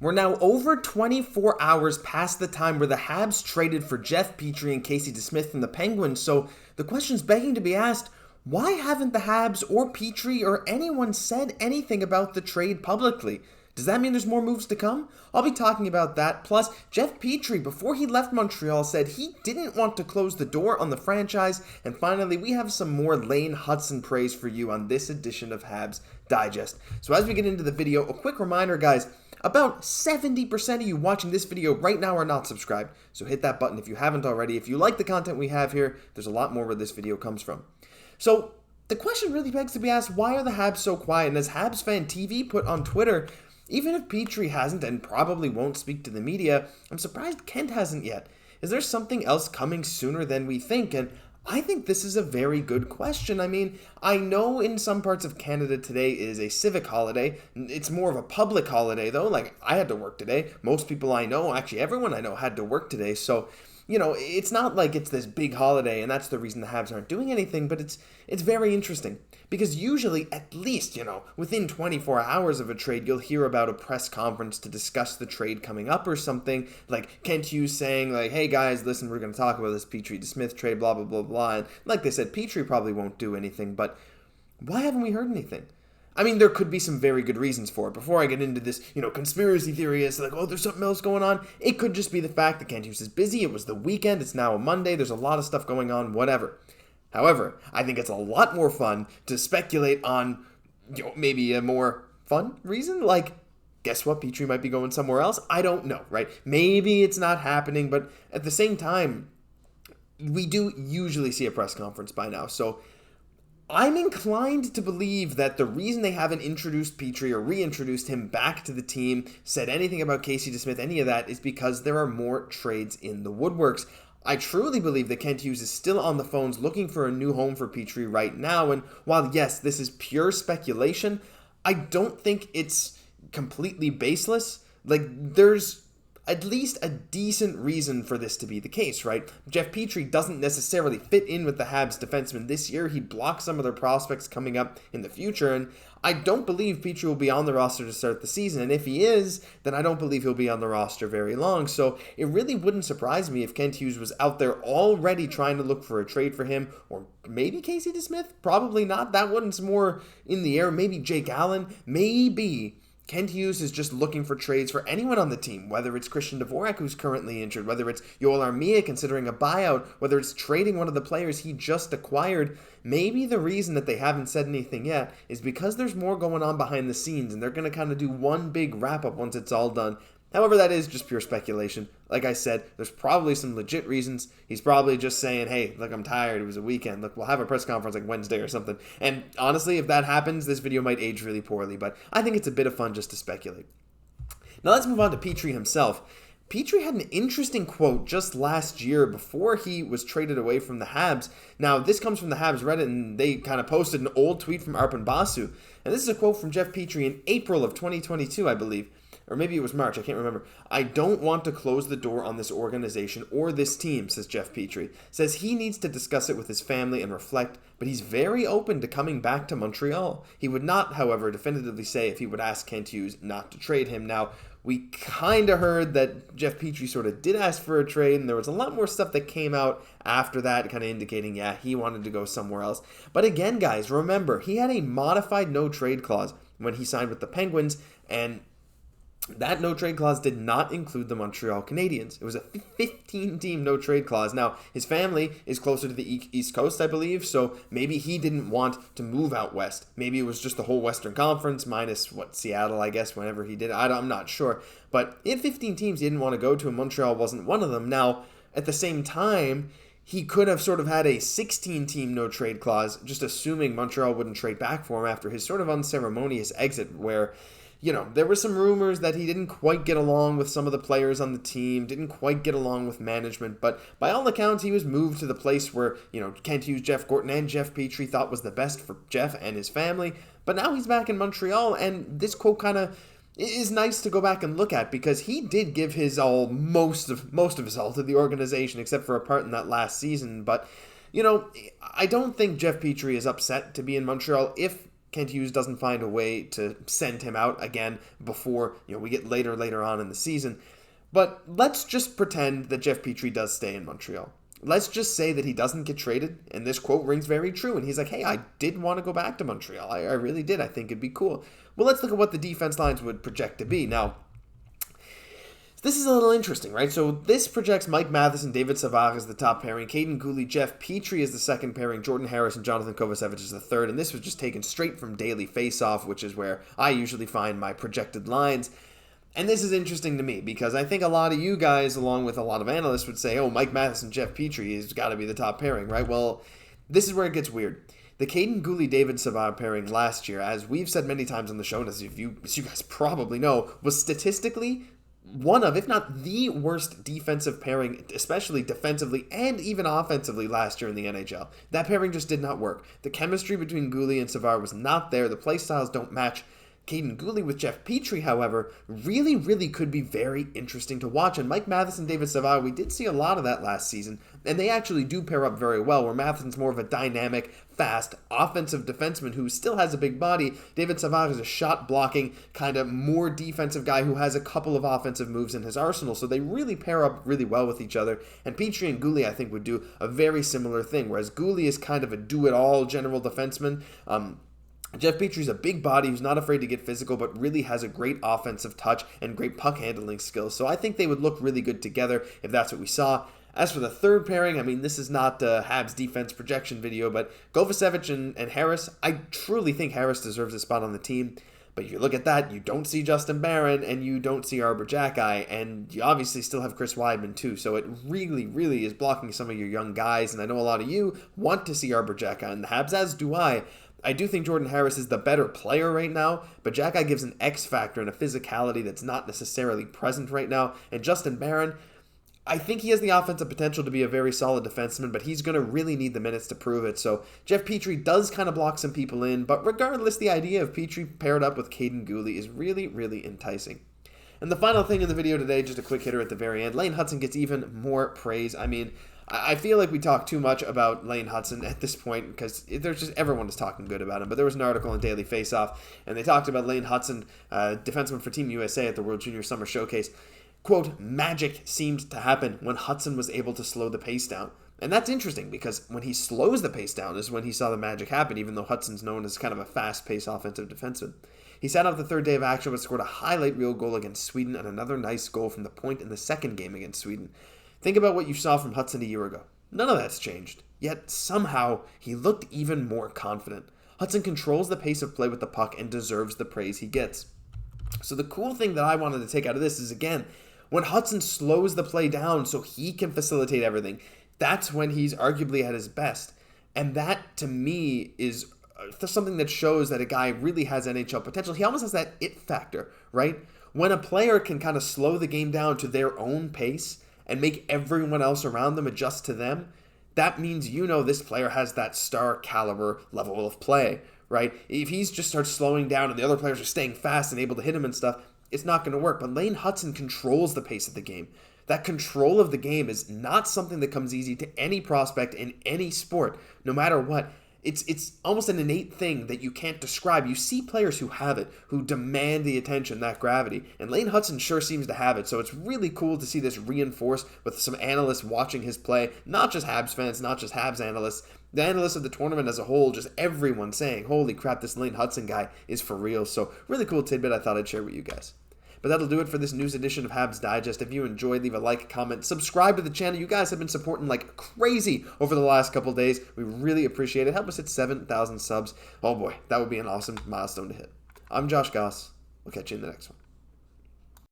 We're now over 24 hours past the time where the Habs traded for Jeff Petry and Casey DeSmith from the Penguins, so the question's begging to be asked, why haven't the Habs or Petry or anyone said anything about the trade publicly? Does that mean there's more moves to come? I'll be talking about that. Plus, Jeff Petry, before he left Montreal, said he didn't want to close the door on the franchise. And finally, we have some more Lane Hutson praise for you on this edition of Habs Digest. So as we get into the video, a quick reminder, guys, about 70% of you watching this video right now are not subscribed. So hit that button if you haven't already. If you like the content we have here, there's a lot more where this video comes from. So the question really begs to be asked, why are the Habs so quiet? And as Habs Fan TV put on Twitter, even if Petry hasn't and probably won't speak to the media, I'm surprised Kent hasn't yet. Is there something else coming sooner than we think? And I think this is a very good question. I mean, I know in some parts of Canada today is a civic holiday. It's more of a public holiday though. Like, I had to work today. Most people I know, actually everyone I know, had to work today. So, you know, it's not like it's this big holiday and that's the reason the Habs aren't doing anything, but it's very interesting. Because usually, at least, you know, within 24 hours of a trade, you'll hear about a press conference to discuss the trade coming up or something, like Kent Hughes saying, like, hey guys, listen, we're going to talk about this Petry DeSmith trade, blah, blah, blah, blah. And like they said, Petry probably won't do anything, but why haven't we heard anything? I mean, there could be some very good reasons for it. Before I get into this, you know, conspiracy theorists, like, oh, there's something else going on. It could just be the fact that Kent Hughes is busy. It was the weekend. It's now a Monday. There's a lot of stuff going on, whatever. However, I think it's a lot more fun to speculate on, you know, maybe a more fun reason. Like, guess what? Petry might be going somewhere else. I don't know, right? Maybe it's not happening, but at the same time, we do usually see a press conference by now. So I'm inclined to believe that the reason they haven't introduced Petry or reintroduced him back to the team, said anything about Casey DeSmith, any of that, is because there are more trades in the woodworks. I truly believe that Kent Hughes is still on the phones looking for a new home for Petry right now, and while yes, this is pure speculation, I don't think it's completely baseless. Like, there's at least a decent reason for this to be the case, right? Jeff Petry doesn't necessarily fit in with the Habs defensemen this year. He blocks some of their prospects coming up in the future, and I don't believe Petry will be on the roster to start the season, and if he is, then I don't believe he'll be on the roster very long, so it really wouldn't surprise me if Kent Hughes was out there already trying to look for a trade for him, or maybe Casey DeSmith, probably not, that one's more in the air, maybe Jake Allen, maybe Kent Hughes is just looking for trades for anyone on the team, whether it's Christian Dvorak, who's currently injured, whether it's Yoel Armia considering a buyout, whether it's trading one of the players he just acquired. Maybe the reason that they haven't said anything yet is because there's more going on behind the scenes, and they're going to kind of do one big wrap-up once it's all done. However, that is just pure speculation. Like I said, there's probably some legit reasons. He's probably just saying, hey, look, I'm tired. It was a weekend. Look, we'll have a press conference like Wednesday or something. And honestly, if that happens, this video might age really poorly. But I think it's a bit of fun just to speculate. Now let's move on to Petry himself. Petry had an interesting quote just last year before he was traded away from the Habs. Now, this comes from the Habs Reddit, and they kind of posted an old tweet from Arber Basu. And this is a quote from Jeff Petry in April of 2022, I believe. Or maybe it was March, I can't remember. I don't want to close the door on this organization or this team, says Jeff Petry. Says he needs to discuss it with his family and reflect, but he's very open to coming back to Montreal. He would not, however, definitively say if he would ask Kent Hughes not to trade him. Now, we kind of heard that Jeff Petry sort of did ask for a trade, and there was a lot more stuff that came out after that kind of indicating, yeah, he wanted to go somewhere else. But again, guys, remember, he had a modified no-trade clause when he signed with the Penguins, and that no-trade clause did not include the Montreal Canadiens. It was a 15-team no-trade clause. Now, his family is closer to the East Coast, I believe, so maybe he didn't want to move out west. Maybe it was just the whole Western Conference, minus, Seattle, I guess, whenever he did. I'm not sure. But he had 15 teams he didn't want to go to, and Montreal wasn't one of them. Now, at the same time, he could have sort of had a 16-team no-trade clause, just assuming Montreal wouldn't trade back for him after his sort of unceremonious exit, where, you know, there were some rumors that he didn't quite get along with some of the players on the team, didn't quite get along with management, but by all accounts, he was moved to the place where, you know, Kent Hughes, Jeff Gorton, and Jeff Petry thought was the best for Jeff and his family, but now he's back in Montreal, and this quote kind of is nice to go back and look at, because he did give his all, most of his all to the organization, except for a part in that last season, but, you know, I don't think Jeff Petry is upset to be in Montreal. If Kent Hughes doesn't find a way to send him out again before we get later on in the season. But let's just pretend that Jeff Petry does stay in Montreal. Let's just say that he doesn't get traded, and this quote rings very true, and he's like, hey, I did want to go back to Montreal. I really did. I think it'd be cool. Well, let's look at what the defense lines would project to be. Now, this is a little interesting, right? So this projects Mike Matheson, David Savard as the top pairing, Cayden, Guhle, Jeff Petry as the second pairing, Jordan Harris and Jonathan Kovacevic as the third, and this was just taken straight from Daily Faceoff, which is where I usually find my projected lines. And this is interesting to me because I think a lot of you guys, along with a lot of analysts, would say, oh, Mike Matheson, Jeff Petry has got to be the top pairing, right? Well, this is where it gets weird. The Cayden, Guhle, David Savard pairing last year, as we've said many times on the show, and as you guys probably know, was statistically one of, if not the worst defensive pairing, especially defensively and even offensively last year in the NHL. That pairing just did not work. The chemistry between Guhle and Savard was not there. The play styles don't match. Cayden Guhle with Jeff Petry, however, really could be very interesting to watch. And Mike Matheson, David Savard, we did see a lot of that last season, and they actually do pair up very well, where Matheson's more of a dynamic, fast, offensive defenseman who still has a big body. David Savard is a shot-blocking, kind of more defensive guy who has a couple of offensive moves in his arsenal, so they really pair up really well with each other. And Petry and Guhle, I think, would do a very similar thing, whereas Guhle is kind of a do-it-all general defenseman. Jeff Petry's a big body who's not afraid to get physical, but really has a great offensive touch and great puck handling skills. So I think they would look really good together if that's what we saw. As for the third pairing, I mean, this is not a Habs defense projection video, but Kovacevic and Harris, I truly think Harris deserves a spot on the team. But if you look at that, you don't see Justin Barron, and you don't see Arber Xhekaj, and you obviously still have Chris Weidman too. So it really is blocking some of your young guys, and I know a lot of you want to see Arber Xhekaj, and the Habs, as do I. I do think Jordan Harris is the better player right now, but Xhekaj gives an X factor and a physicality that's not necessarily present right now. And Justin Barron, I think he has the offensive potential to be a very solid defenseman, but he's going to really need the minutes to prove it. So Jeff Petry does kind of block some people in, but regardless, the idea of Petry paired up with Cayden Guhle is really enticing. And the final thing in the video today, just a quick hitter at the very end, Lane Hutson gets even more praise. I mean, I feel like we talk too much about Lane Hutson at this point because there's just everyone is talking good about him. But there was an article in Daily Faceoff, and they talked about Lane Hutson, defenseman for Team USA at the World Junior Summer Showcase. Quote, magic seemed to happen when Hutson was able to slow the pace down. And that's interesting because when he slows the pace down is when he saw the magic happen, even though Hutson's known as kind of a fast-paced offensive defenseman. He sat out the third day of action but scored a highlight reel goal against Sweden and another nice goal from the point in the second game against Sweden. Think about what you saw from Hutson a year ago. None of that's changed. Yet somehow he looked even more confident. Hutson controls the pace of play with the puck and deserves the praise he gets. So the cool thing that I wanted to take out of this is, again, when Hutson slows the play down so he can facilitate everything, that's when he's arguably at his best. And that, to me, is something that shows that a guy really has NHL potential. He almost has that it factor, right? When a player can kind of slow the game down to their own pace and make everyone else around them adjust to them, that means this player has that star caliber level of play, right? If he just starts slowing down and the other players are staying fast and able to hit him and stuff, it's not going to work. But Lane Hutson controls the pace of the game. That control of the game is not something that comes easy to any prospect in any sport, no matter what. It's almost an innate thing that you can't describe. You see players who have it, who demand the attention, that gravity. And Lane Hutson sure seems to have it. So it's really cool to see this reinforced with some analysts watching his play. Not just Habs fans, not just Habs analysts. The analysts of the tournament as a whole, just everyone saying, holy crap, this Lane Hutson guy is for real. So really cool tidbit I thought I'd share with you guys. But that'll do it for this news edition of Habs Digest. If you enjoyed, leave a like, comment, subscribe to the channel. You guys have been supporting like crazy over the last couple days. We really appreciate it. Help us hit 7,000 subs. Oh boy, that would be an awesome milestone to hit. I'm Josh Gosse. We'll catch you in the next one.